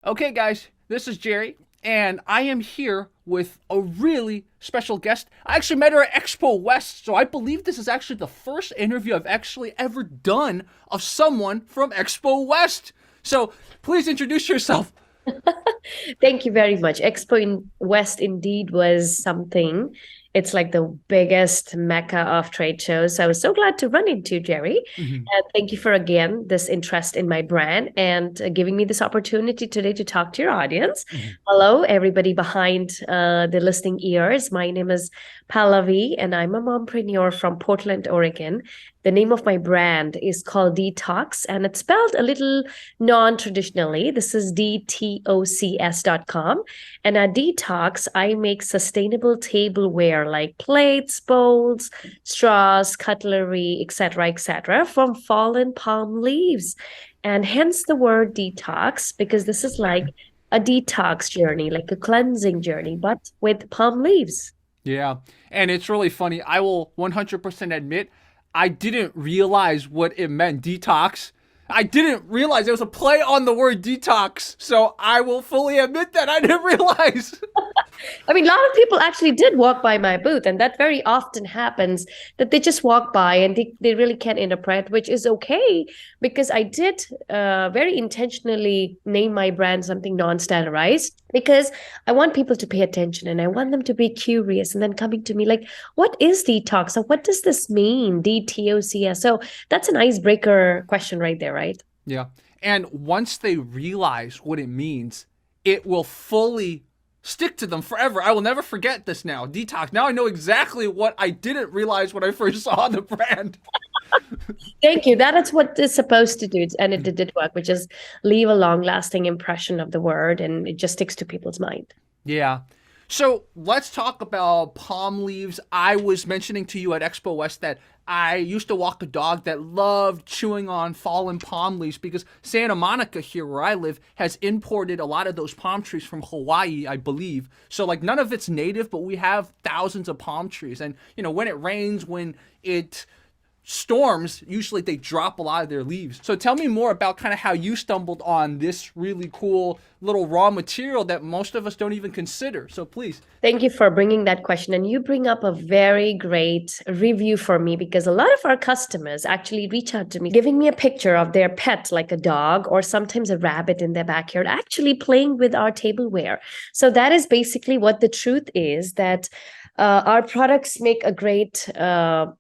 Okay, guys, this is Jerry, and I am here with a really special guest. I actually met her at Expo West, so I believe this is actually the first interview I've actually ever done of someone from Expo West. So please introduce yourself. Thank you very much. Expo in West indeed was something. It's like the biggest mecca of trade shows. So I was so glad to run into Jerry. Mhm. And thank you for again this interest in my brand and giving me this opportunity today to talk to your audience. Mhm. Hello, everybody behind the listening ears. My name is Pallavi, and I'm a mompreneur from Portland, Oregon. The name of my brand is called Dtocs, and it's spelled a little non-traditionally. This is dtocs.com. And at Dtocs, I make sustainable tableware like plates, bowls, straws, cutlery, etc., from fallen palm leaves. And hence the word detox, because this is like a detox journey, like a cleansing journey, but with palm leaves. Yeah, and it's really funny. I will 100% admit I didn't realize what it meant, detox. I didn't realize it was a play on the word detox, so I will fully admit that I didn't realize. I mean, a lot of people actually did walk by my booth, and that very often happens that they just walk by and they really can't interpret, which is okay because I did very intentionally name my brand something non-standardized because I want people to pay attention and I want them to be curious and then coming to me like, what is detox? So what does this mean? DTOCS. So that's an icebreaker question right there, right? Yeah. And once they realize what it means, it will fully stick to them forever. I will never forget this now. Detox. Now I know exactly what I didn't realize when I first saw the brand. Thank you. That is what it's supposed to do. And it did work, which is leave a long lasting impression of the word and it just sticks to people's mind. Yeah. So let's talk about palm leaves. I was mentioning to you at Expo West that I used to walk a dog that loved chewing on fallen palm leaves because Santa Monica, here where I live, has imported a lot of those palm trees from Hawaii, I believe. So, like, none of it's native, but we have thousands of palm trees. And, when it rains, when it storms, usually they drop a lot of their leaves. So tell me more about kind of how you stumbled on this really cool little raw material that most of us don't even consider. So please. Thank you for bringing that question. And you bring up a very great review for me because a lot of our customers actually reach out to me, giving me a picture of their pet, like a dog or sometimes a rabbit in their backyard, actually playing with our tableware. So that is basically what the truth is that our products make a great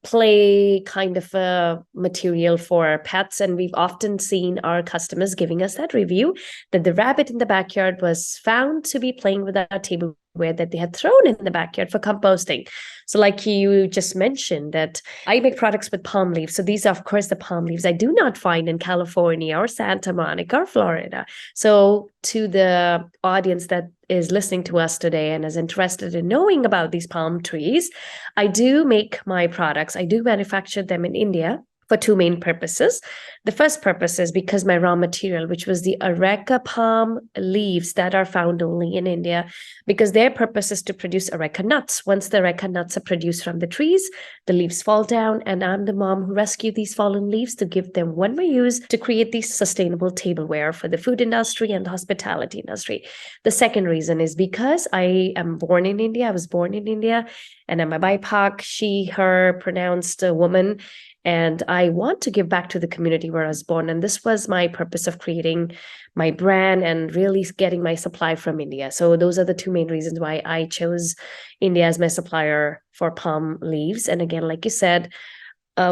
play kind of a material for pets. And we've often seen our customers giving us that review that the rabbit in the backyard was found to be playing with our tableware that they had thrown in the backyard for composting. So, like you just mentioned, that I make products with palm leaves. So, these are, of course, the palm leaves I do not find in California or Santa Monica or Florida. So, to the audience that is listening to us today and is interested in knowing about these palm trees, I do make my products, I do manufacture them in India for two main purposes. The first purpose is because my raw material, which was the areca palm leaves that are found only in India, because their purpose is to produce areca nuts. Once the areca nuts are produced from the trees, the leaves fall down, and I'm the mom who rescued these fallen leaves to give them one more use to create these sustainable tableware for the food industry and the hospitality industry. The second reason is because I am born in India. I was born in India, and I'm a BIPOC, she, her pronounced woman, and I want to give back to the community where I was born. And this was my purpose of creating my brand and really getting my supply from India. So those are the two main reasons why I chose India as my supplier for palm leaves. And again, like you said,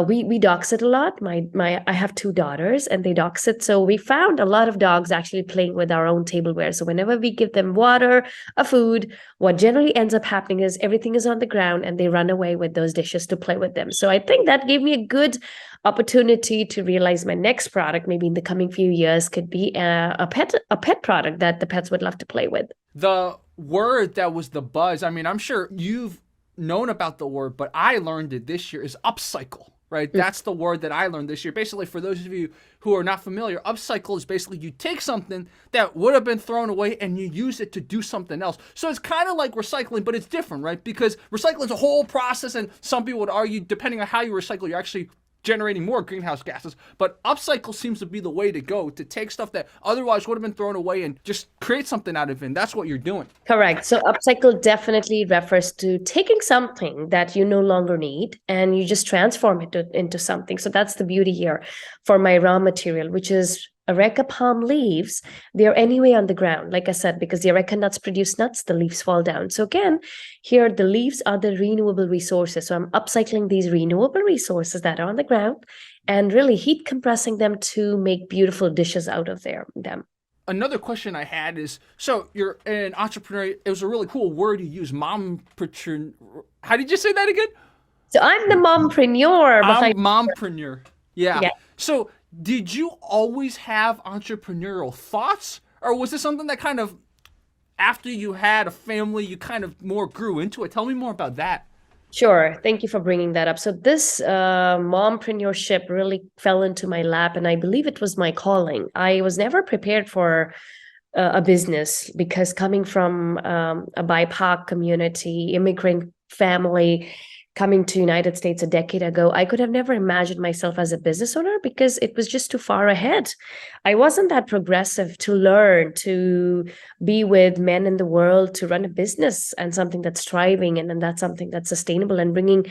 we dox it a lot. My I have two daughters and they dox it. So we found a lot of dogs actually playing with our own tableware. So whenever we give them water, a food, what generally ends up happening is everything is on the ground and they run away with those dishes to play with them. So I think that gave me a good opportunity to realize my next product, maybe in the coming few years, could be a pet product that the pets would love to play with. The word that was the buzz, I mean, I'm sure you've known about the word, but I learned it this year is upcycle, right? That's the word that I learned this year. Basically, for those of you who are not familiar, upcycle is basically you take something that would have been thrown away and you use it to do something else. So it's kind of like recycling, but it's different, right? Because recycling is a whole process, and some people would argue, depending on how you recycle, you're actually generating more greenhouse gases. But upcycle seems to be the way to go, to take stuff that otherwise would have been thrown away and just create something out of it. And that's what you're doing. Correct. So upcycle definitely refers to taking something that you no longer need and you just transform it into something. So that's the beauty here for my raw material, which is areca palm leaves. They're anyway on the ground, like I said, because the areca nuts produce nuts, the leaves fall down. So again, here the leaves are the renewable resources. So I'm upcycling these renewable resources that are on the ground and really heat compressing them to make beautiful dishes out of them. Another question I had is, so you're an entrepreneur. It was a really cool word you use, mompreneur. How did you say that again? So I'm the mompreneur I'm behind. mompreneur. Yeah. Yeah. So did you always have entrepreneurial thoughts, or was this something that kind of, after you had a family, you kind of more grew into it? Tell me more about that. Sure. Thank you for bringing that up. So this mompreneurship really fell into my lap, and I believe it was my calling. I was never prepared for a business because coming from a BIPOC community, immigrant family, coming to United States a decade ago, I could have never imagined myself as a business owner because it was just too far ahead. I wasn't that progressive to learn to be with men in the world to run a business and something that's thriving and that's something that's sustainable and bringing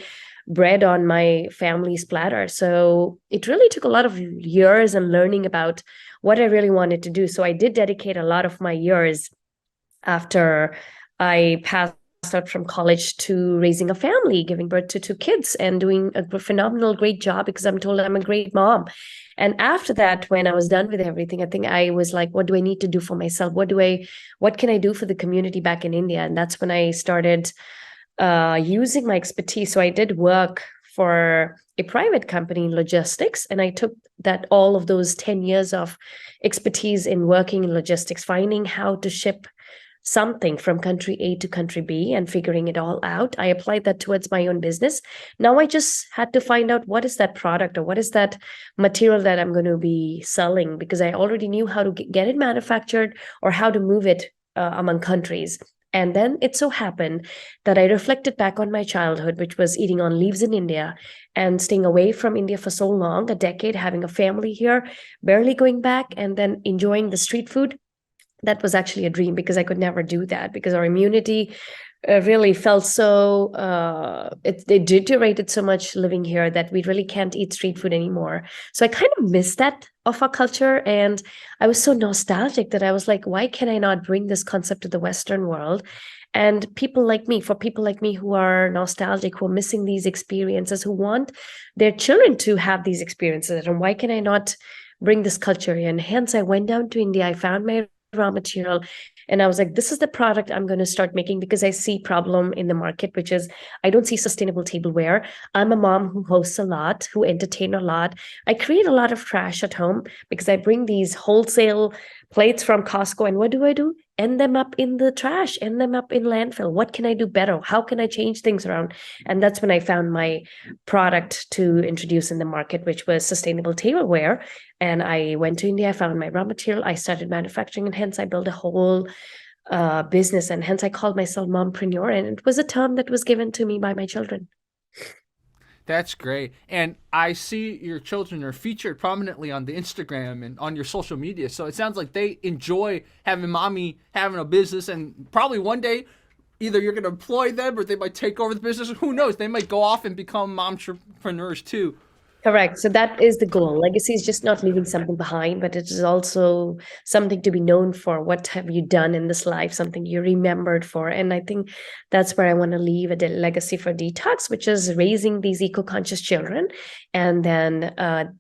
bread on my family's platter. So it really took a lot of years and learning about what I really wanted to do. So I did dedicate a lot of my years after I passed out from college to raising a family, giving birth to two kids, and doing a phenomenal, great job because I'm told I'm a great mom. And after that, when I was done with everything, I think I was like, what do I need to do for myself? What can I do for the community back in India? And that's when I started using my expertise. So I did work for a private company in logistics, and I took that all of those 10 years of expertise in working in logistics, finding how to ship something from country A to country B and figuring it all out. I applied that towards my own business. Now I just had to find out what is that product or what is that material that I'm going to be selling, because I already knew how to get it manufactured or how to move it among countries. And then it so happened that I reflected back on my childhood, which was eating on leaves in India and staying away from India for so long, a decade, having a family here, barely going back, and then enjoying the street food. That was actually a dream because I could never do that because our immunity really felt so it deteriorated so much living here that we really can't eat street food anymore. So I kind of missed that of our culture, and I was so nostalgic that I was like, why can I not bring this concept to the Western world? And for people like me who are nostalgic, who are missing these experiences, who want their children to have these experiences, and why can I not bring this culture in? Hence, I went down to India. I found my raw material, and I was like, this is the product I'm going to start making because I see problem in the market, which is I don't see sustainable tableware. I'm a mom who hosts a lot, who entertain a lot. I create a lot of trash at home because I bring these wholesale plates from Costco, and what do? End them up in the trash, end them up in landfill. What can I do better? How can I change things around? And that's when I found my product to introduce in the market, which was sustainable tableware. And I went to India, I found my raw material, I started manufacturing, and hence I built a whole business. And hence I called myself mompreneur. And it was a term that was given to me by my children. That's great. And I see your children are featured prominently on the Instagram and on your social media. So it sounds like they enjoy having mommy having a business, and probably one day either you're going to employ them or they might take over the business. Who knows? They might go off and become entrepreneurs too. Correct. So that is the goal. Legacy is just not leaving something behind, but it is also something to be known for. What have you done in this life? Something you're remembered for. And I think that's where I want to leave a legacy for Dtocs, which is raising these eco-conscious children. And then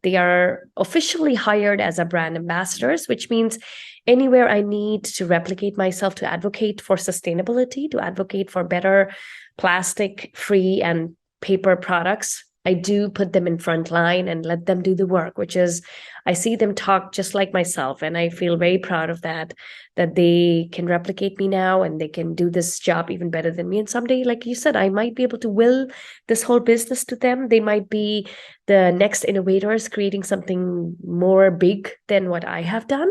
they are officially hired as a brand ambassadors, which means anywhere I need to replicate myself, to advocate for sustainability, to advocate for better plastic-free and paper products, I do put them in front line and let them do the work, which is I see them talk just like myself. And I feel very proud of that they can replicate me now and they can do this job even better than me. And someday, like you said, I might be able to will this whole business to them. They might be the next innovators creating something more big than what I have done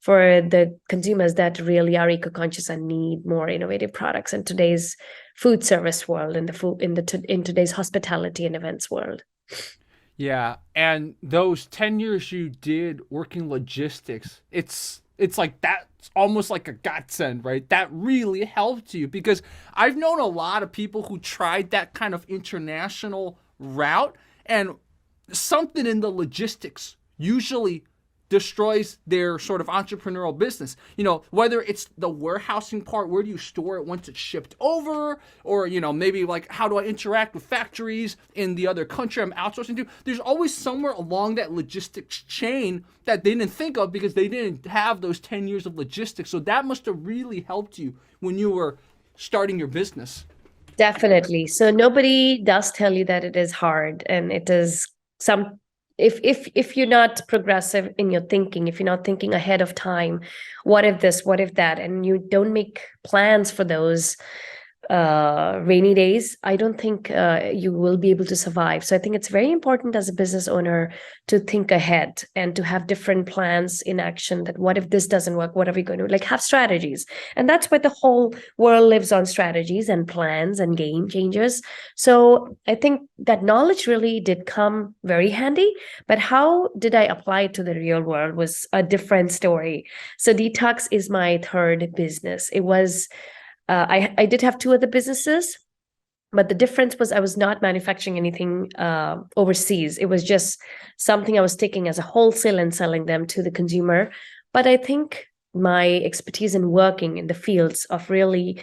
for the consumers that really are eco-conscious and need more innovative products in today's food service world, in today's hospitality and events world. Yeah, and those 10 years you did working logistics, it's like that's almost like a godsend, right? That really helped you because I've known a lot of people who tried that kind of international route and something in the logistics usually destroys their sort of entrepreneurial business. Whether it's the warehousing part, where do you store it once it's shipped over, or maybe like how do I interact with factories in the other country I'm outsourcing to. There's always somewhere along that logistics chain that they didn't think of because they didn't have those 10 years of logistics. So that must have really helped you when you were starting your business. Definitely. So nobody does tell you that it is hard, and it is some if you're not progressive in your thinking, if you're not thinking ahead of time, what if this, what if that, and you don't make plans for those rainy days, I don't think you will be able to survive. So I think it's very important as a business owner to think ahead and to have different plans in action. That what if this doesn't work? What are we going to like have strategies? And that's where the whole world lives on strategies and plans and game changers. So I think that knowledge really did come very handy. But how did I apply it to the real world was a different story. So Dtocs is my third business. It was I did have two other businesses, but the difference was I was not manufacturing anything overseas. It was just something I was taking as a wholesale and selling them to the consumer. But I think my expertise in working in the fields of really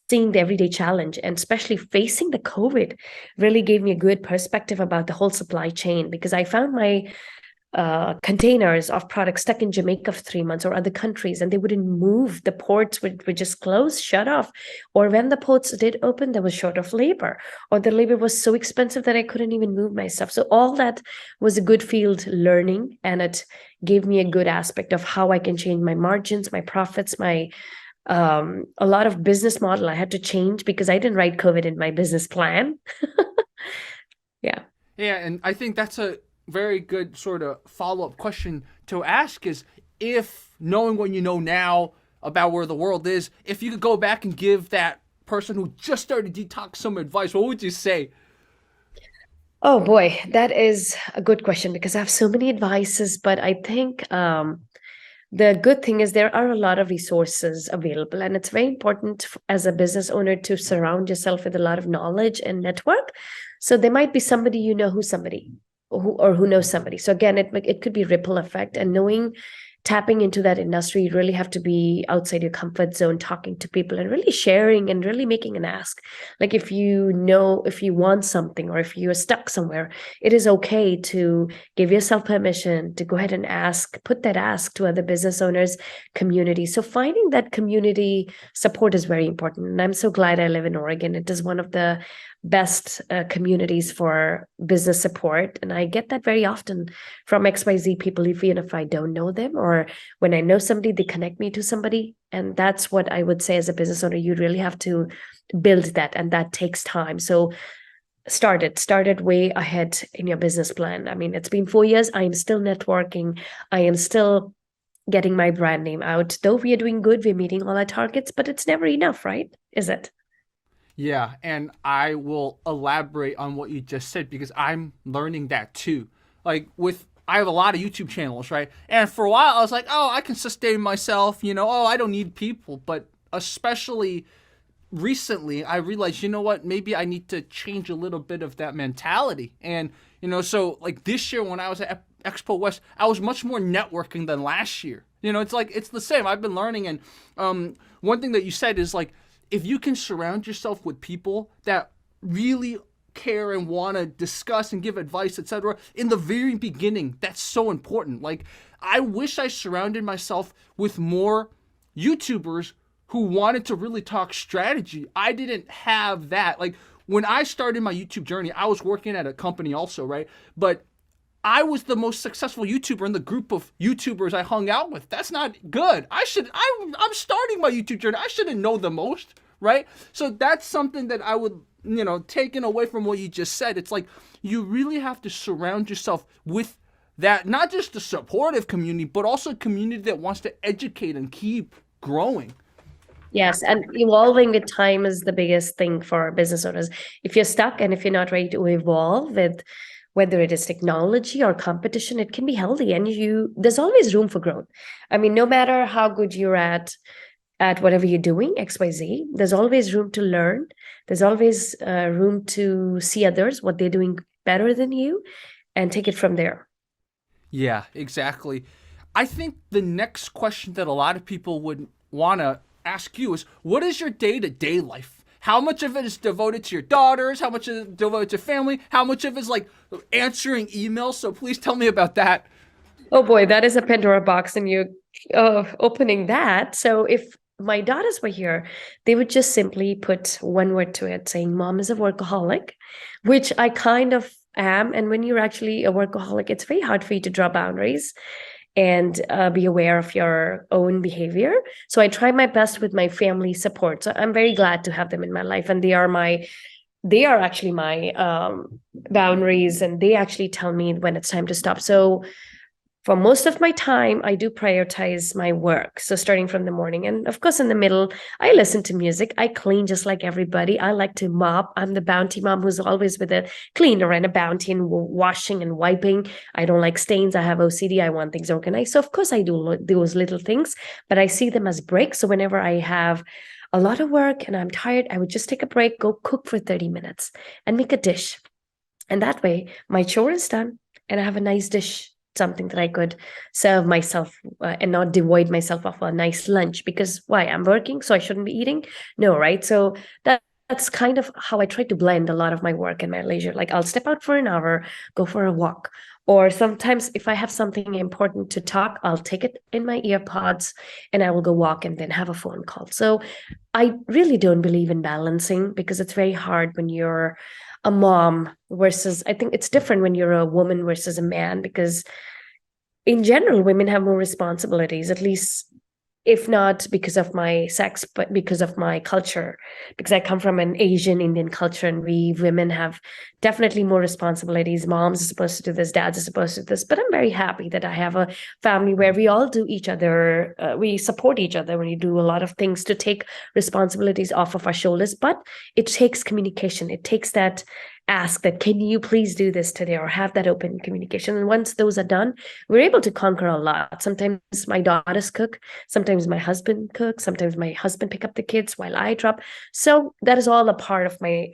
seeing the everyday challenge and especially facing the COVID really gave me a good perspective about the whole supply chain, because I found my containers of products stuck in Jamaica for 3 months or other countries, and they wouldn't move. The ports would just close, shut off. Or when the ports did open, there was short of labor, or the labor was so expensive that I couldn't even move my stuff. So all that was a good field learning, and it gave me a good aspect of how I can change my margins, my profits, my a lot of business model I had to change because I didn't write COVID in my business plan. Yeah. Yeah, and I think that's a very good sort of follow-up question to ask is, if knowing what you know now about where the world is, if you could go back and give that person who just started Dtocs some advice, what would you say? Oh boy, that is a good question because I have so many advices, but I think the good thing is there are a lot of resources available, and it's very important as a business owner to surround yourself with a lot of knowledge and network. So there might be somebody you know who's somebody who knows somebody. So again, it could be ripple effect, and knowing tapping into that industry, you really have to be outside your comfort zone, talking to people and really sharing and really making an ask. Like if you want something or if you're stuck somewhere, it is okay to give yourself permission to go ahead and ask, put that ask to other business owners, community. So finding that community support is very important. And I'm so glad I live in Oregon. It is one of the best communities for business support. And I get that very often from XYZ people, even if I don't know them, or when I know somebody, they connect me to somebody. And that's what I would say as a business owner, you really have to build that, and that takes time. So started way ahead in your business plan. I mean, it's been 4 years. I am still networking. I am still getting my brand name out. Though we are doing good, we're meeting all our targets, but it's never enough, right? Is it? Yeah, and I will elaborate on what you just said because I'm learning that too. Like I have a lot of YouTube channels, right? And for a while I was like, "Oh, I can sustain myself, oh, I don't need people." But especially recently I realized, you know what, maybe I need to change a little bit of that mentality. And so like this year when I was at Expo West, I was much more networking than last year. It's like it's the same. I've been learning, and one thing that you said is like, if you can surround yourself with people that really care and want to discuss and give advice, etc., in the very beginning, that's so important. Like, I wish I surrounded myself with more YouTubers who wanted to really talk strategy. I didn't have that. Like, when I started my YouTube journey, I was working at a company also, right? But I was the most successful YouTuber in the group of YouTubers I hung out with. That's not good. I'm starting my YouTube journey. I shouldn't know the most, right? So that's something that I would, taking away from what you just said. It's like you really have to surround yourself with that, not just a supportive community, but also a community that wants to educate and keep growing. Yes, and evolving with time is the biggest thing for business owners. If you're stuck and if you're not ready to evolve with whether it is technology or competition, it can be healthy, and there's always room for growth. I mean, no matter how good you're at whatever you're doing, XYZ, there's always room to learn. There's always room to see others, what they're doing better than you, and take it from there. Yeah, exactly. I think the next question that a lot of people would want to ask you is, what is your day-to-day life? How much of it is devoted to your daughters? How much is devoted to family? How much of it is like answering emails? So please tell me about that. Oh boy, that is a Pandora box, and you opening that. So if my daughters were here, they would just simply put one word to it, saying, "Mom is a workaholic," which I kind of am. And when you're actually a workaholic, it's very hard for you to draw boundaries and be aware of your own behavior. So I try my best with my family support. So I'm very glad to have them in my life, and they are actually my boundaries, and they actually tell me when it's time to stop. So for most of my time, I do prioritize my work. So starting from the morning, and of course in the middle, I listen to music. I clean just like everybody. I like to mop. I'm the bounty mom who's always with a cleaner and a bounty and washing and wiping. I don't like stains. I have OCD. I want things organized. So of course I do those little things, but I see them as breaks. So whenever I have a lot of work and I'm tired, I would just take a break, go cook for 30 minutes and make a dish. And that way my chore is done and I have a nice dish, something that I could serve myself and not devoid myself of a nice lunch. Because why? I'm working, so I shouldn't be eating? No, right? So that's kind of how I try to blend a lot of my work and my leisure. Like I'll step out for an hour, go for a walk. Or sometimes if I have something important to talk, I'll take it in my earpods and I will go walk and then have a phone call. So I really don't believe in balancing, because it's very hard when you're a mom versus, I think it's different when you're a woman versus a man, because in general, women have more responsibilities, at least if not because of my sex, but because of my culture, because I come from an Asian Indian culture, and we women have definitely more responsibilities. Moms are supposed to do this, dads are supposed to do this. But I'm very happy that I have a family where we all do each other, we support each other, when we do a lot of things to take responsibilities off of our shoulders. But it takes communication. It takes that ask that, can you please do this today, or have that open communication. And once those are done, we're able to conquer a lot. Sometimes my daughters cook, sometimes my husband cooks, sometimes my husband pick up the kids while I drop. So that is all a part of my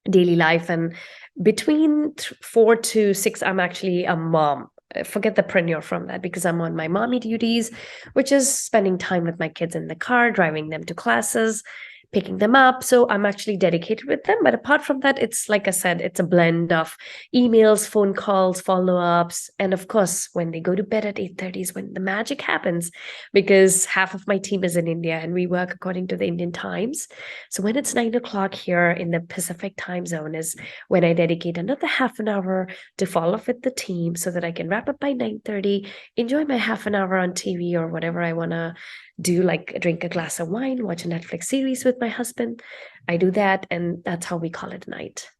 daily life. And between 4 to 6, I'm actually a mom. Forget the preneur from that, because I'm on my mommy duties, which is spending time with my kids in the car, driving them to classes, picking them up. So I'm actually dedicated with them. But apart from that, it's like I said, it's a blend of emails, phone calls, follow-ups. And of course, when they go to bed at 8:30 is when the magic happens, because half of my team is in India and we work according to the Indian times. So when it's 9 o'clock here in the Pacific time zone is when I dedicate another half an hour to follow up with the team, so that I can wrap up by 9:30, enjoy my half an hour on TV or whatever I want to do, like drink a glass of wine, watch a Netflix series with my husband. I do that, and that's how we call it a night.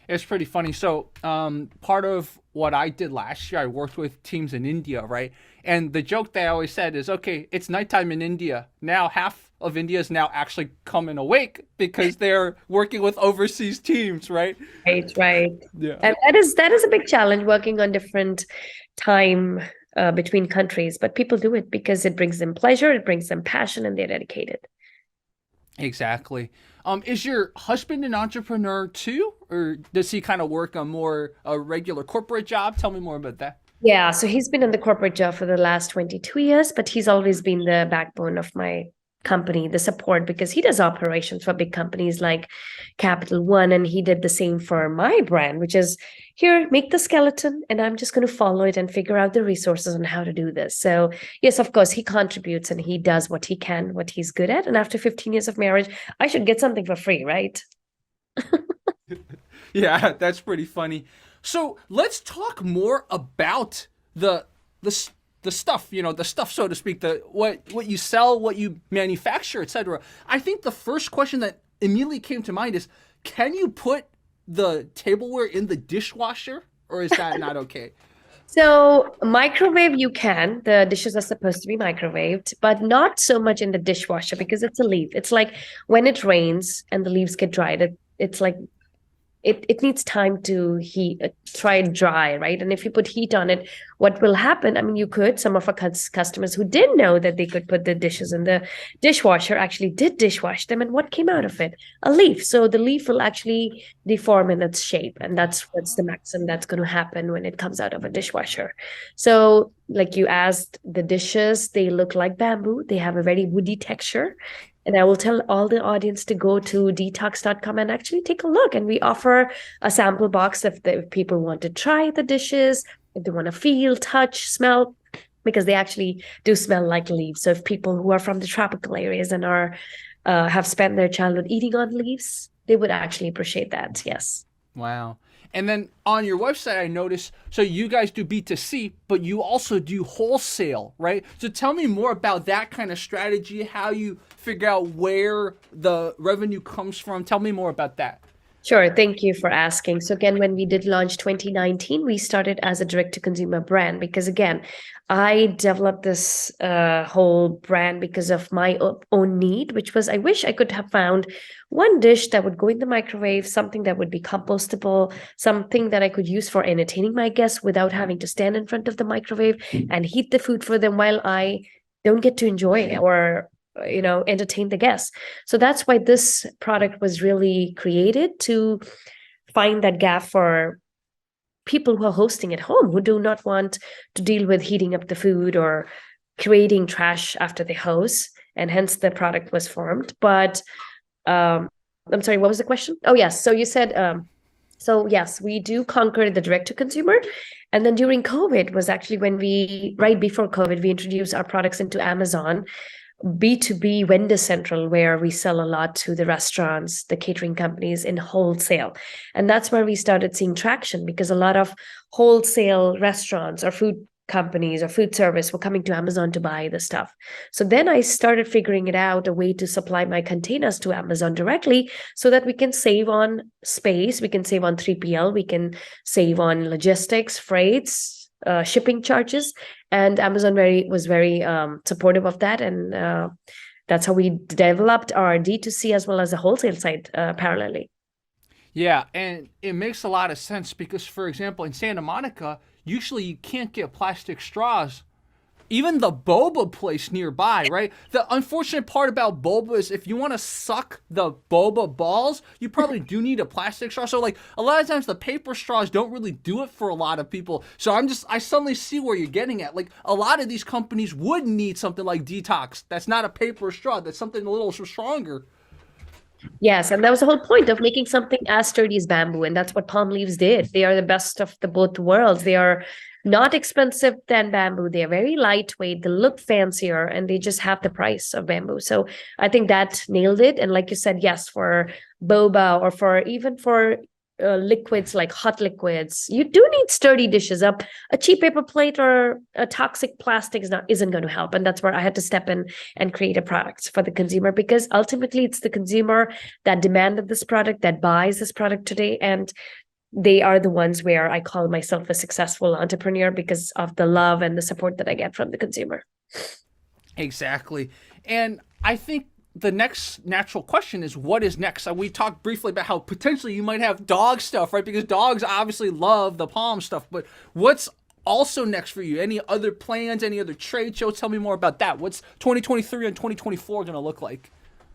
It's pretty funny. So, part of what I did last year, I worked with teams in India, right? And the joke that I always said is, okay, it's nighttime in India. Now, half of India is now actually coming awake because they're working with overseas teams, right? Right, right. Yeah. And that is a big challenge, working on different time between countries. But people do it because it brings them pleasure, it brings them passion, and they're dedicated. Exactly. Is your husband an entrepreneur too, or does he kind of work on more a regular corporate job? Tell me more about that. Yeah, so he's been in the corporate job for the last 22 years, but he's always been the backbone of my company, the support, because he does operations for big companies like Capital One, and he did the same for my brand, which is, here, make the skeleton, and I'm just going to follow it and figure out the resources on how to do this. So yes, of course, he contributes and he does what he can, what he's good at. And after 15 years of marriage, I should get something for free, right? Yeah, that's pretty funny. So let's talk more about the stuff, the stuff, so to speak, the what you sell, what you manufacture, etc. I think the first question that immediately came to mind is, can you put the tableware in the dishwasher, or is that not okay? So microwave, you can. The dishes are supposed to be microwaved, but not so much in the dishwasher, because it's a leaf. It's like when it rains and the leaves get dried, it's like it needs time to heat, try it dry, right? And if you put heat on it, what will happen? I mean, some of our customers who didn't know that they could put the dishes in the dishwasher actually did dishwash them. And what came out of it? A leaf. So the leaf will actually deform in its shape. And what's the maximum that's going to happen when it comes out of a dishwasher. So, like you asked, the dishes, they look like bamboo. They have a very woody texture. And I will tell all the audience to go to dtocs.com and actually take a look. And we offer a sample box if people want to try the dishes, if they want to feel, touch, smell, because they actually do smell like leaves. So if people who are from the tropical areas and are have spent their childhood eating on leaves, they would actually appreciate that. Yes. Wow. And then on your website, I noticed, so you guys do B2C, but you also do wholesale, right? So tell me more about that kind of strategy, how you figure out where the revenue comes from. Tell me more about that. Sure. Thank you for asking. So again, when we did launch 2019, we started as a direct-to-consumer brand because again, I developed this whole brand because of my own need, which was I wish I could have found one dish that would go in the microwave, something that would be compostable, something that I could use for entertaining my guests without having to stand in front of the microwave and heat the food for them while I don't get to enjoy it or entertain the guests. So that's why this product was really created, to find that gap for people who are hosting at home, who do not want to deal with heating up the food or creating trash after they host, and hence the product was formed. But I'm sorry, what was the question? Oh yes, so you said so yes, we do conquer the direct to consumer. And then during COVID was actually when right before COVID, we introduced our products into Amazon B2B Vendor Central, where we sell a lot to the restaurants, the catering companies in wholesale. And that's where we started seeing traction, because a lot of wholesale restaurants or food companies or food service were coming to Amazon to buy the stuff. So then I started figuring it out, a way to supply my containers to Amazon directly so that we can save on space, we can save on 3PL, we can save on logistics, freights, shipping charges. And Amazon was very supportive of that. And that's how we developed our D2C as well as a wholesale site parallelly. Yeah, and it makes a lot of sense because, for example, in Santa Monica, usually you can't get plastic straws. Even the boba place nearby, right? The unfortunate part about boba is if you want to suck the boba balls, you probably do need a plastic straw. So like a lot of times the paper straws don't really do it for a lot of people. So I suddenly see where you're getting at. Like a lot of these companies would need something like Dtocs. That's not a paper straw. That's something a little stronger. Yes, and that was the whole point of making something as sturdy as bamboo, and that's what palm leaves did. They are the best of the both worlds. They are not expensive than bamboo. They are very lightweight. They look fancier, and they just have the price of bamboo. So I think that nailed it. And like you said, yes, for boba or for even for liquids like hot liquids, you do need sturdy dishes. Up a cheap paper plate or a toxic plastic isn't going to help, and that's where I had to step in and create a product for the consumer, because ultimately it's the consumer that demanded this product, that buys this product today, and they are the ones where I call myself a successful entrepreneur because of the love and the support that I get from the consumer. Exactly. And I think the next natural question is, what is next? We talked briefly about how potentially you might have dog stuff, right? Because dogs obviously love the palm stuff, but what's also next for you? Any other plans, any other trade shows? Tell me more about that. What's 2023 and 2024 going to look like?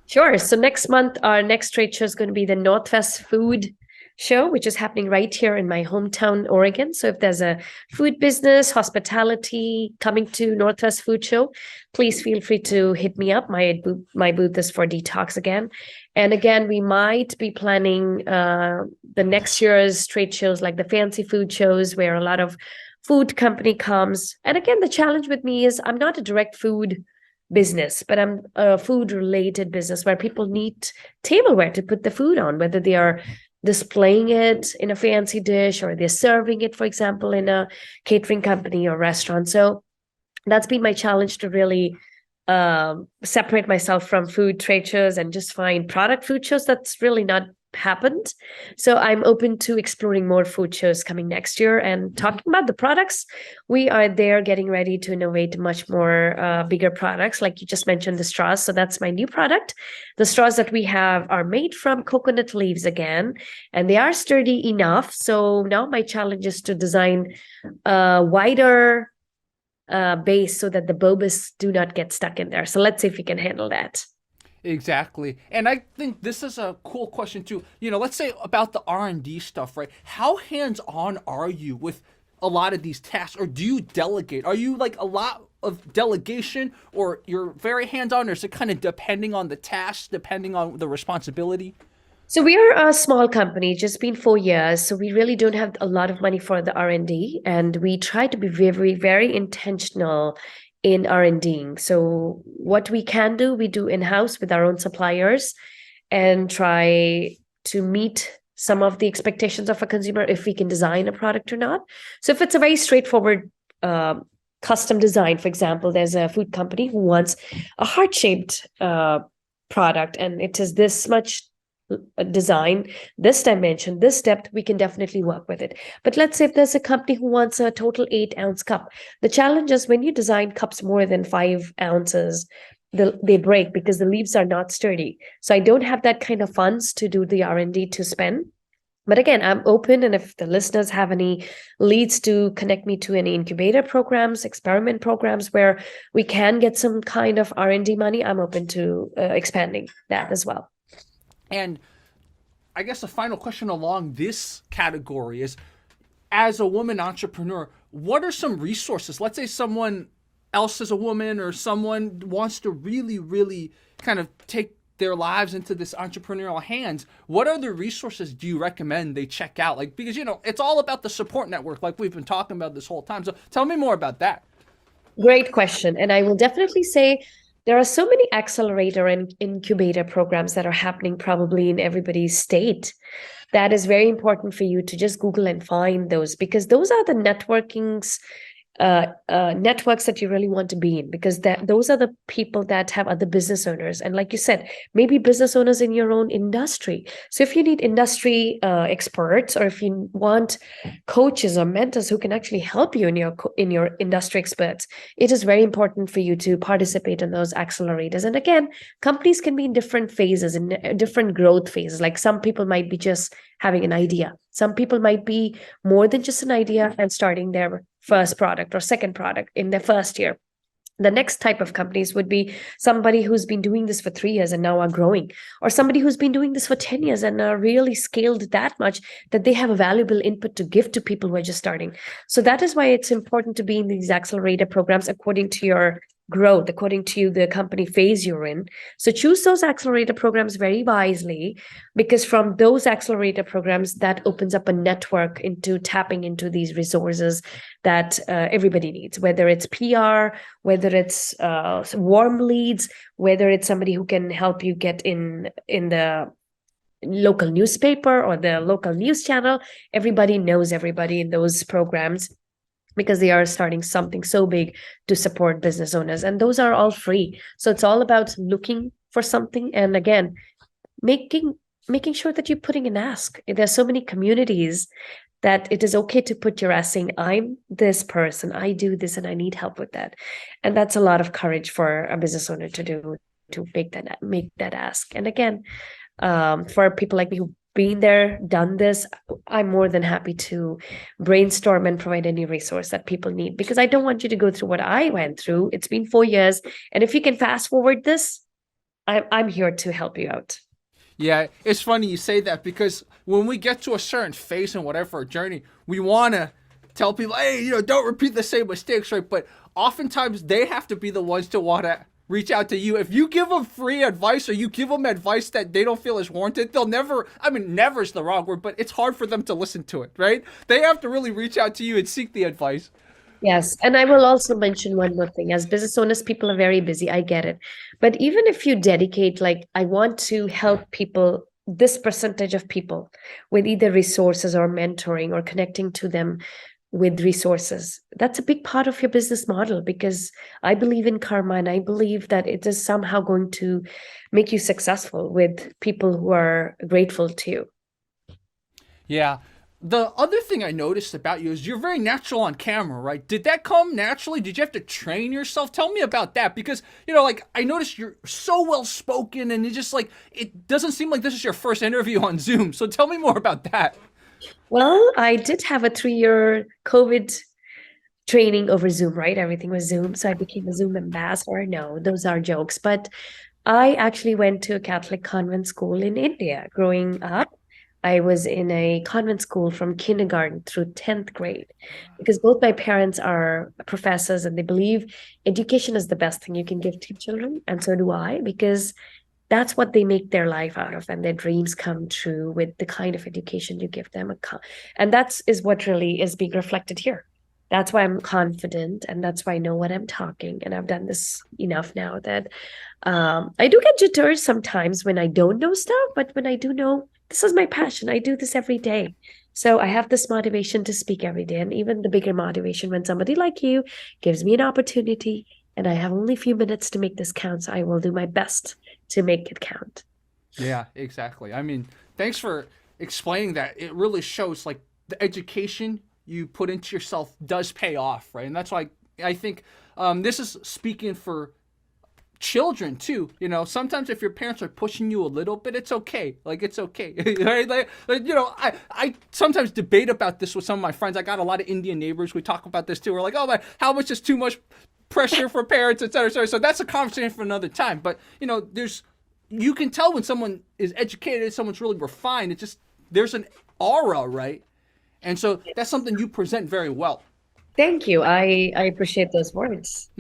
Sure. So next month, our next trade show is going to be the Northwest Food Show, which is happening right here in my hometown, Oregon. So if there's a food business, hospitality coming to Northwest Food Show, please feel free to hit me up. My booth is for Dtocs again. And again, we might be planning the next year's trade shows, like the fancy food shows, where a lot of food company comes. And again, the challenge with me is I'm not a direct food business, but I'm a food related business where people need tableware to put the food on, whether they are displaying it in a fancy dish or they're serving it, for example, in a catering company or restaurant. So that's been my challenge, to really separate myself from food trade shows and just find product food shows that's really not happened. So I'm open to exploring more food shows coming next year. And talking about the products, we are there getting ready to innovate much more bigger products, like you just mentioned, the straws. So that's my new product. The straws that we have are made from coconut leaves again, and they are sturdy enough. So now my challenge is to design a wider base so that the bulbous do not get stuck in there. So let's see if we can handle that. Exactly. And I think this is a cool question too. Let's say about the R&D stuff, right? How hands-on are you with a lot of these tasks, or do you delegate? Are you like a lot of delegation, or you're very hands-on, or is it kind of depending on the task, depending on the responsibility? So we are a small company, just been 4 years. So we really don't have a lot of money for the R&D, and we try to be very, very intentional in R&Ding. So what we can do, we do in-house with our own suppliers and try to meet some of the expectations of a consumer if we can design a product or not. So if it's a very straightforward custom design, for example, there's a food company who wants a heart-shaped product, and it is this much design, this dimension, this depth, we can definitely work with it. But let's say if there's a company who wants a total 8-ounce cup, the challenge is when you design cups more than 5 ounces, they break because the leaves are not sturdy. So I don't have that kind of funds to do the R&D to spend. But again, I'm open, and if the listeners have any leads to connect me to any incubator programs, experiment programs where we can get some kind of R&D money, I'm open to expanding that as well. And I guess the final question along this category is, as a woman entrepreneur, what are some resources? Let's say someone else is a woman, or someone wants to really, really kind of take their lives into this entrepreneurial hands. What other resources do you recommend they check out? Like, because, it's all about the support network, like we've been talking about this whole time. So tell me more about that. Great question. And I will definitely say there are so many accelerator and incubator programs that are happening probably in everybody's state. That is very important for you to just Google and find those, because those are the networks that you really want to be in, because those are the people that have other business owners. And like you said, maybe business owners in your own industry. So if you need industry experts, or if you want coaches or mentors who can actually help you in your industry experts, it is very important for you to participate in those accelerators. And again, companies can be in different phases, in different growth phases. Like some people might be just having an idea. Some people might be more than just an idea and starting their first product or second product in their first year. The next type of companies would be somebody who's been doing this for 3 years and now are growing, or somebody who's been doing this for 10 years and are really scaled that much that they have a valuable input to give to people who are just starting. So that is why it's important to be in these accelerator programs according to your growth, according to the company phase you're in. So choose those accelerator programs very wisely, because from those accelerator programs, that opens up a network into tapping into these resources that everybody needs, whether it's PR, whether it's warm leads, whether it's somebody who can help you get in the local newspaper or the local news channel. Everybody knows everybody in those programs, because they are starting something so big to support business owners. And those are all free. So it's all about looking for something. And again, making sure that you're putting an ask. There's so many communities that it is okay to put your ask, saying, I'm this person, I do this, and I need help with that. And that's a lot of courage for a business owner to do, to make that ask. And again, for people like me who been there, done this, I'm more than happy to brainstorm and provide any resource that people need, because I don't want you to go through what I went through. It's been 4 years. And if you can fast forward this, I'm here to help you out. Yeah, it's funny you say that, because when we get to a certain phase in whatever journey, we want to tell people, hey, don't repeat the same mistakes, right? But oftentimes they have to be the ones to want to reach out to you. If you give them free advice, or you give them advice that they don't feel is warranted, they'll never, never is the wrong word, but it's hard for them to listen to it, right? They have to really reach out to you and seek the advice. Yes. And I will also mention one more thing. As business owners, people are very busy. I get it. But even if you dedicate, like, I want to help people, this percentage of people, with either resources or mentoring or connecting to them, with resources. That's a big part of your business model because I believe in karma and I believe that it is somehow going to make you successful with people who are grateful to you. Yeah. The other thing I noticed about you is you're very natural on camera, right? Did that come naturally? Did you have to train yourself? Tell me about that because, like I noticed you're so well spoken and it's just like, it doesn't seem like this is your first interview on Zoom. So tell me more about that. Well, I did have a 3-year COVID training over Zoom, right? Everything was Zoom. So I became a Zoom ambassador. No, those are jokes. But I actually went to a Catholic convent school in India growing up. I was in a convent school from kindergarten through 10th grade because both my parents are professors and they believe education is the best thing you can give to children. And so do I, because that's what they make their life out of and their dreams come true with the kind of education you give them. And that is what really is being reflected here. That's why I'm confident and that's why I know what I'm talking. And I've done this enough now that I do get jitters sometimes when I don't know stuff, but when I do know, this is my passion. I do this every day. So I have this motivation to speak every day. And even the bigger motivation when somebody like you gives me an opportunity and I have only a few minutes to make this count. So I will do my best to make it count. Yeah, exactly. I mean, thanks for explaining that. It really shows like the education you put into yourself does pay off, right? And that's why I think this is speaking for children too. Sometimes if your parents are pushing you a little bit, it's okay. Like it's okay, right? I sometimes debate about this with some of my friends. I got a lot of Indian neighbors. We talk about this too. We're like, oh my, how much is too much pressure for parents, et cetera, et cetera. So that's a conversation for another time. But you can tell when someone is educated, someone's really refined. It's just there's an aura, right? And so that's something you present very well. Thank you. I appreciate those words.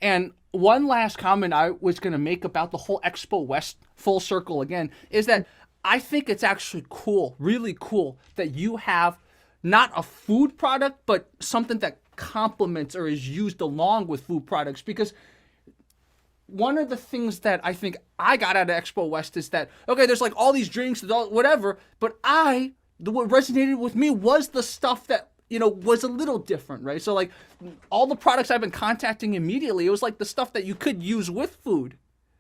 And one last comment I was going to make about the whole Expo West full circle again is that I think it's actually cool, really cool, that you have not a food product, but something that complements or is used along with food products. Because one of the things that I think I got out of Expo West is that, okay, there's like all these drinks, whatever, but what resonated with me was the stuff that was a little different, right? So like all the products I've been contacting immediately, it was like the stuff that you could use with food.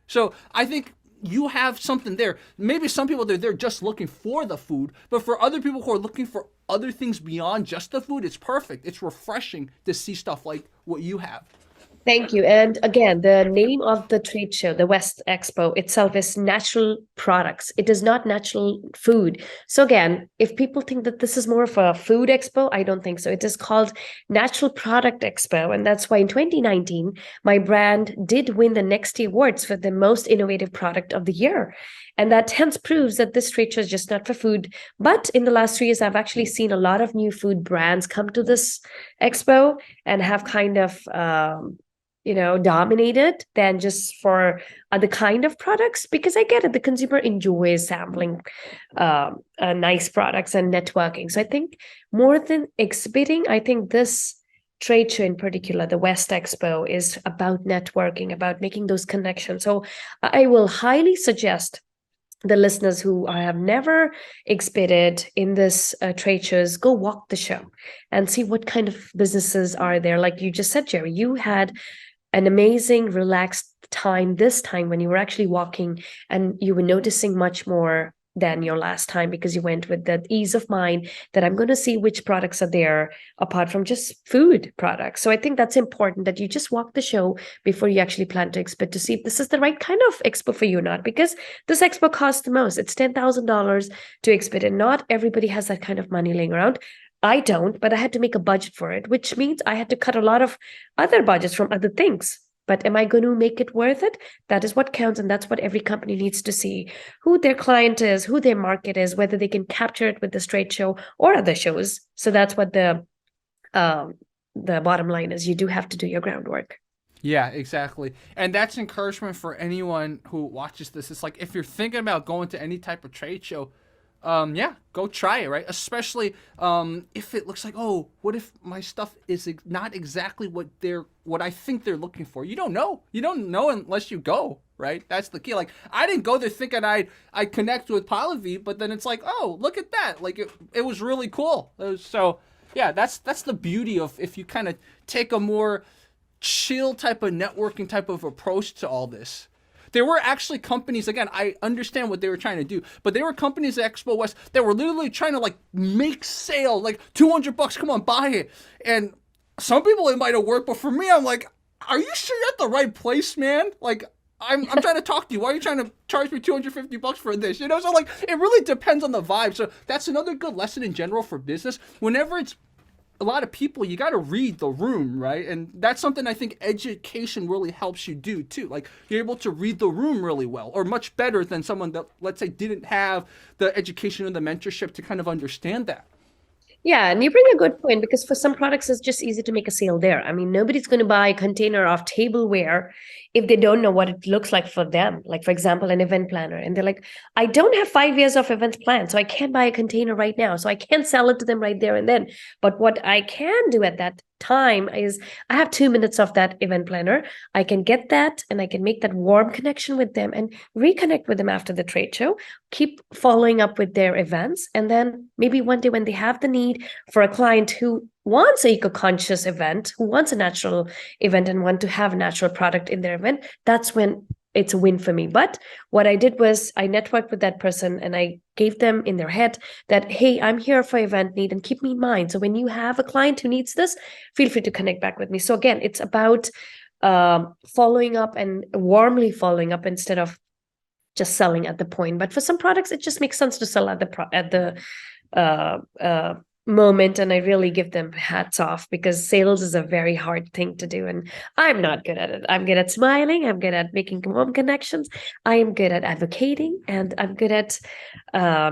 So I think you have something there. Maybe some people they're just looking for the food, but for other people who are looking for other things beyond just the food, it's perfect. It's refreshing to see stuff like what you have. Thank you. And again, the name of the trade show, the West Expo itself is natural products. It is not natural food. So again, if people think that this is more of a food expo, I don't think so. It is called Natural Product Expo. And that's why in 2019, my brand did win the Next Awards for the most innovative product of the year. And that hence proves that this trade show is just not for food. But in the last 3 years, I've actually seen a lot of new food brands come to this expo and have kind of dominated than just for other kind of products because I get it. The consumer enjoys sampling nice products and networking. So I think more than exhibiting, I think this trade show in particular, the West Expo, is about networking, about making those connections. So I will highly suggest the listeners who have never exhibited in this trade shows, go walk the show and see what kind of businesses are there. Like you just said, Jerry, you had an amazing, relaxed time this time when you were actually walking and you were noticing much more than your last time because you went with that ease of mind that I'm going to see which products are there apart from just food products. So I think that's important that you just walk the show before you actually plan to exhibit to see if this is the right kind of expo for you or not, because this expo costs the most. It's $10,000 to exhibit and not everybody has that kind of money laying around. I don't, but I had to make a budget for it, which means I had to cut a lot of other budgets from other things. But am I going to make it worth it? That is what counts. And that's what every company needs to see, who their client is, who their market is, whether they can capture it with this trade show or other shows. So that's what the bottom line is. You do have to do your groundwork. Yeah, exactly. And that's encouragement for anyone who watches this. It's like if you're thinking about going to any type of trade show, yeah, go try it, right? Especially if it looks like, oh, what if my stuff is not exactly what I think they're looking for? You don't know. You don't know unless you go, right? That's the key. Like I didn't go there thinking I'd connect with Pallavi, but then it's like, oh, look at that. Like it was really cool. So Yeah, that's the beauty of if you kind of take a more chill type of networking type of approach to all this. There were actually companies, again, I understand what they were trying to do, but there were companies at Expo West that were literally trying to like make sale, like $200, come on, buy it. And some people it might have worked, but for me, I'm like, are you sure you're at the right place, man? Like, I'm trying to talk to you. Why are you trying to charge me $250 for this? You know, so like it really depends on the vibe. So that's another good lesson in general for business. Whenever it's a lot of people, you got to read the room, right? And that's something I think education really helps you do too. Like you're able to read the room really well, or much better than someone that, let's say, didn't have the education or the mentorship to kind of understand that. Yeah, and you bring a good point because for some products, it's just easy to make a sale there. I mean, nobody's going to buy a container of tableware if they don't know what it looks like for them. Like, for example, an event planner. And they're like, I don't have 5 years of events planned, so I can't buy a container right now. So I can't sell it to them right there and then. But what I can do at that time is I have 2 minutes of that event planner. I can get that and I can make that warm connection with them and reconnect with them after the trade show, keep following up with their events. And then maybe one day when they have the need for a client who wants a eco-conscious event, who wants a natural event and want to have a natural product in their event, that's when it's a win for me. But what I did was I networked with that person and I gave them in their head that, hey, I'm here for event need and keep me in mind. So when you have a client who needs this, feel free to connect back with me. So again, it's about following up and warmly following up instead of just selling at the point. But for some products, it just makes sense to sell at the moment, and I really give them hats off because sales is a very hard thing to do, and I'm not good at it. I'm good at smiling. I'm good at making warm connections. I am good at advocating, and I'm good at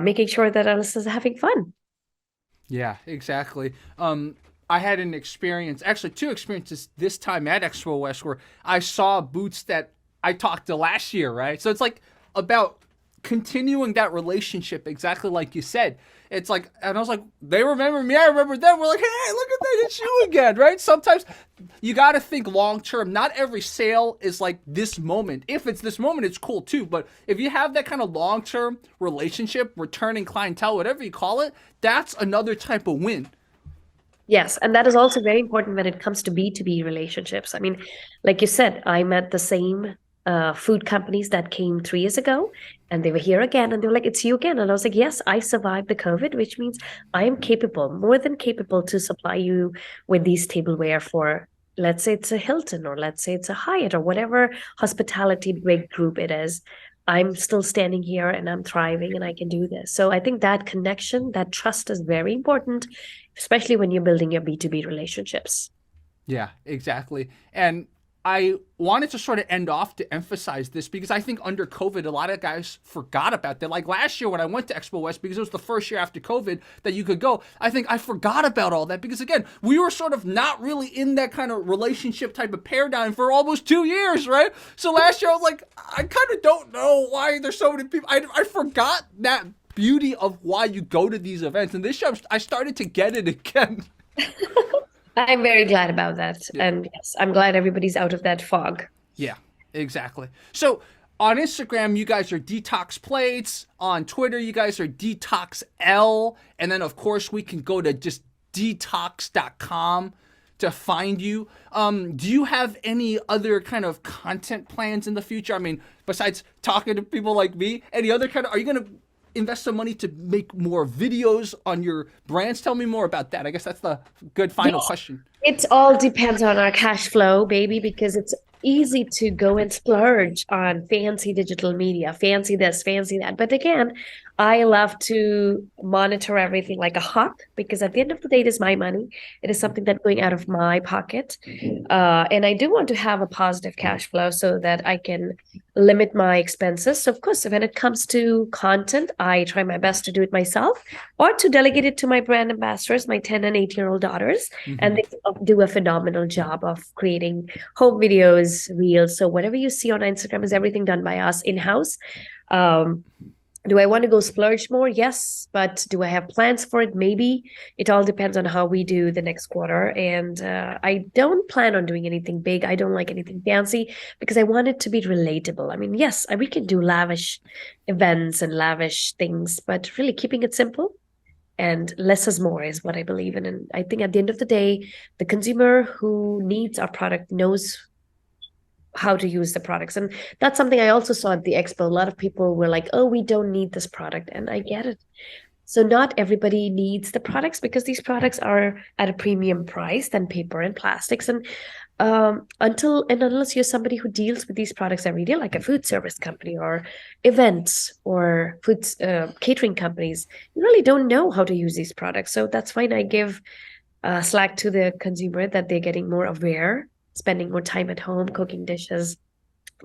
making sure that Alice is having fun. Yeah, exactly. I had an experience, actually two experiences this time at Expo West where I saw booths that I talked to last year, right? So it's like about continuing that relationship exactly like you said. It's like, and I was like, they remember me, I remember them. We're like, hey, look at that, it's you again, right? Sometimes you got to think long term. Not every sale is like this moment. If it's this moment, it's cool too. But if you have that kind of long term relationship, returning clientele, whatever you call it, that's another type of win. Yes, and that is also very important when it comes to B2B relationships. I mean, like you said, I met the same food companies that came 3 years ago, and they were here again, and they were like, "It's you again." And I was like, "Yes, I survived the COVID, which means I am capable, more than capable, to supply you with these tableware for, let's say it's a Hilton, or let's say it's a Hyatt, or whatever hospitality big group it is. I'm still standing here and I'm thriving and I can do this." So I think that connection, that trust is very important, especially when you're building your B2B relationships. Yeah, exactly. And I wanted to sort of end off to emphasize this because I think under COVID, a lot of guys forgot about that. Like last year when I went to Expo West, because it was the first year after COVID that you could go, I think I forgot about all that because, again, we were sort of not really in that kind of relationship type of paradigm for almost 2 years, right? So last year I was like, I kind of don't know why there's so many people. I forgot that beauty of why you go to these events. And this year I started to get it again. I'm very glad about that. Yeah. And yes, I'm glad everybody's out of that fog. Yeah, exactly. So on Instagram, you guys are Detox Plates. On Twitter, you guys are Detox L. And then, of course, we can go to just detox.com to find you. Do you have any other kind of content plans in the future? I mean, besides talking to people like me, any other kind of, are you going to invest some money to make more videos on your brands? Tell me more about that. I guess that's the good final Yes, question. it all depends on our cash flow, baby, because it's easy to go and splurge on fancy digital media, fancy this, fancy that. But again, I love to monitor everything like a hawk because at the end of the day, it is my money. It is something that's going out of my pocket. And I do want to have a positive cash flow so that I can limit my expenses. So, of course, when it comes to content, I try my best to do it myself or to delegate it to my brand ambassadors, my 10 and 8-year-old daughters. And Mm-hmm. they do a phenomenal job of creating home videos, reels. So whatever you see on Instagram is everything done by us in-house. Um, do I want to go splurge more? Yes. But do I have plans for it? Maybe. It all depends on how we do the next quarter. And I don't plan on doing anything big. I don't like anything fancy because I want it to be relatable. I mean, yes, we can do lavish events and lavish things, but really keeping it simple. and less is more is what I believe in. And I think at the end of the day, the consumer who needs our product knows how to use the products. And that's something I also saw at the expo. A lot of people were like, oh, we don't need this product. And I get it. So not everybody needs the products because these products are at a premium price than paper and plastics. And until and unless you're somebody who deals with these products every day, like a food service company or events or food catering companies, you really don't know how to use these products. So that's fine. I give slack to the consumer that they're getting more aware, spending more time at home, cooking dishes,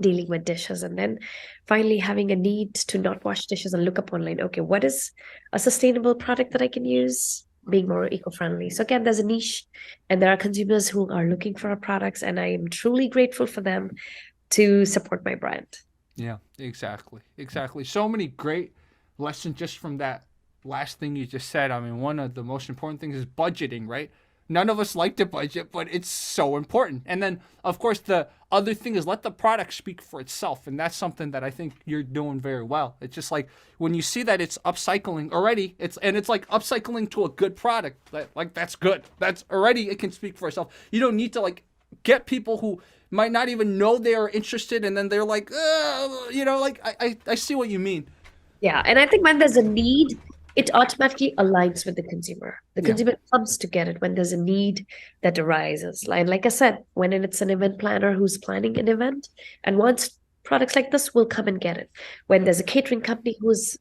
dealing with dishes, and then finally having a need to not wash dishes and look up online. Okay, what is a sustainable product that I can use? Being more eco-friendly. So again, there's a niche, and there are consumers who are looking for our products, and I am truly grateful for them to support my brand. Yeah, exactly. Exactly. So many great lessons just from that last thing you just said. I mean, one of the most important things is budgeting, right? None of us like to budget, but it's so important. And then, of course, the other thing is let the product speak for itself. And that's something that I think you're doing very well. It's just like when you see that it's upcycling already, it's like upcycling to a good product. Like that's good. That's already, it can speak for itself. You don't need to like get people who might not even know they are interested, and then they're like, like I see what you mean. Yeah, and I think when there's a need, it automatically aligns with the consumer. The Yeah, consumer comes to get it when there's a need that arises. And like I said, when it's an event planner who's planning an event and wants products like this, will come and get it. When there's a catering company who's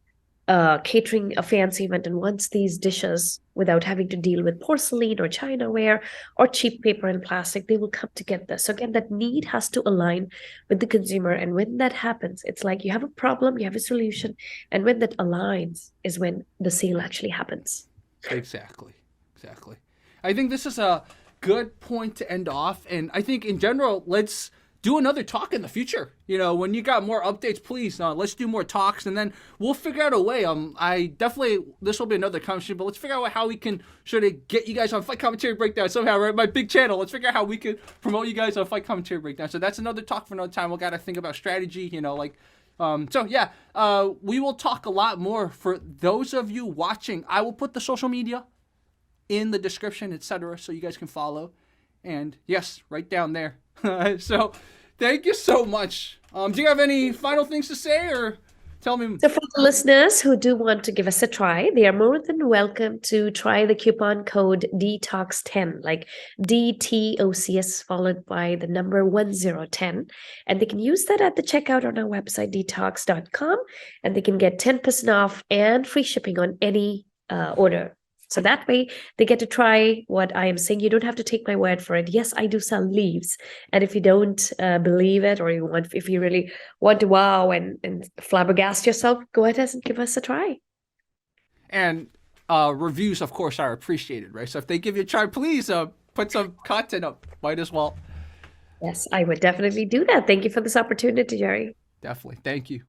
catering a fancy event and wants these dishes without having to deal with porcelain or chinaware or cheap paper and plastic, they will come to get this. So again, that need has to align with the consumer. And when that happens, it's like you have a problem, you have a solution. And when that aligns is when the sale actually happens. exactly. Exactly. I think this is a good point to end off. And I think in general, let's do another talk in the future. When you got more updates, please, let's do more talks, and then we'll figure out a way. I definitely, this will be another conversation, but let's figure out how we can sort of get you guys on Fight Commentary Breakdown somehow, right? My big channel. Let's figure out how we can promote you guys on Fight Commentary Breakdown. So that's another talk for another time. We'll got to think about strategy, we will talk a lot more. For those of you watching, I will put the social media in the description, etc., so you guys can follow. And yes, right down there. So thank you so much. Do you have any final things to say, or tell me? So for the listeners who do want to give us a try, they are more than welcome to try the coupon code Dtocs10, like DTOCS followed by the number 1010. And they can use that at the checkout on our website, dtocs.com, and they can get 10% off and free shipping on any order. So that way they get to try what I am saying. You don't have to take my word for it. Yes, I do sell leaves. And if you don't believe it, or if you really want to wow and flabbergast yourself, go ahead and give us a try. And reviews, of course, are appreciated, right? So if they give you a try, please put some content up. Might as well. Yes, I would definitely do that. Thank you for this opportunity, Jerry. Definitely. Thank you.